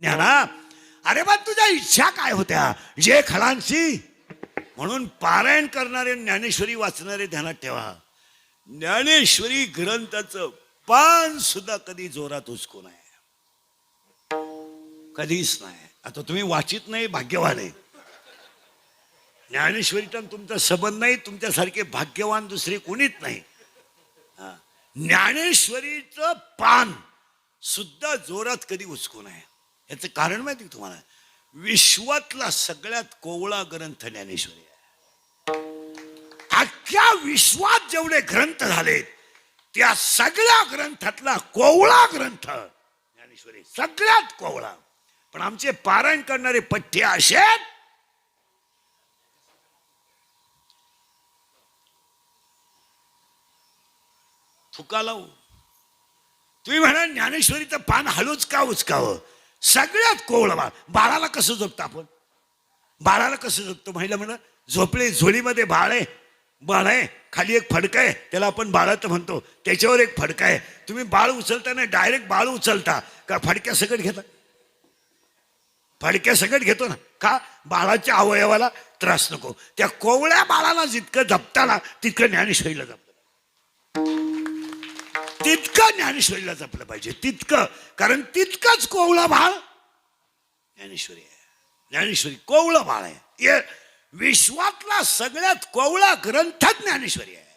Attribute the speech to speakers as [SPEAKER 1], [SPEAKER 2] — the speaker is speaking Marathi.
[SPEAKER 1] ज्ञाना, अरे बा तुझ्या इच्छा काय होत्या जे खलांची. म्हणून पारायण करणारे ज्ञानेश्वरी वाचणारे ध्यानात ठेवा, ज्ञानेश्वरी ग्रंथाचं पान सुद्धा कधी जोरात उचकू नये, कधीच नाही. आता तुम्ही वाचित नाही, भाग्यवान आहे. ज्ञानेश्वरीचा तुमचा संबंध नाही, तुमच्यासारखे भाग्यवान दुसरे कोणीच नाही. ज्ञानेश्वरीचं पान सुद्धा जोरात कधी उचकू नये. याचं कारण माहिती तुम्हाला, विश्वातला सगळ्यात कोवळा ग्रंथ ज्ञानेश्वरी आहे. अख्ख्या विश्वात जेवढे ग्रंथ झालेत त्या सगळ्या ग्रंथातला कोवळा ग्रंथ ज्ञानेश्वरी, सगळ्यात कोवळा. पण आमचे पारायण करणारे पठ्य असे थुका लावू. तुम्ही म्हणा ज्ञानेश्वरीचं पान हळूच का उचकावं, सगळ्यात कोवळं. बाळाला कसं झोपतं आपण, बाळाला कसं झोपतो महिला म्हणा, झोपले झोळीमध्ये बाळ आहे, बाळ आहे, खाली एक फडकं आहे, त्याला आपण बाळाचं म्हणतो, त्याच्यावर एक फडकं आहे. तुम्ही बाळ उचलताना डायरेक्ट बाळ उचलता का फडक्या सकट घेता? फडक्या सकट घेतो ना, का? बाळाच्या अवयवाला त्रास नको. त्या कोवळ्या बाळाला जितकं जपताना तितकं ज्ञानेश्वरीला जपलं, तितकं ज्ञानेश्वरीला जपलं पाहिजे, तितकं. कारण तितकंच कोवळं बाळ ज्ञानेश्वरी आहे. ज्ञानेश्वरी कोवळं बाळ आहे. विश्वातला सगळ्यात कोवळा ग्रंथ ज्ञानेश्वरी आहे.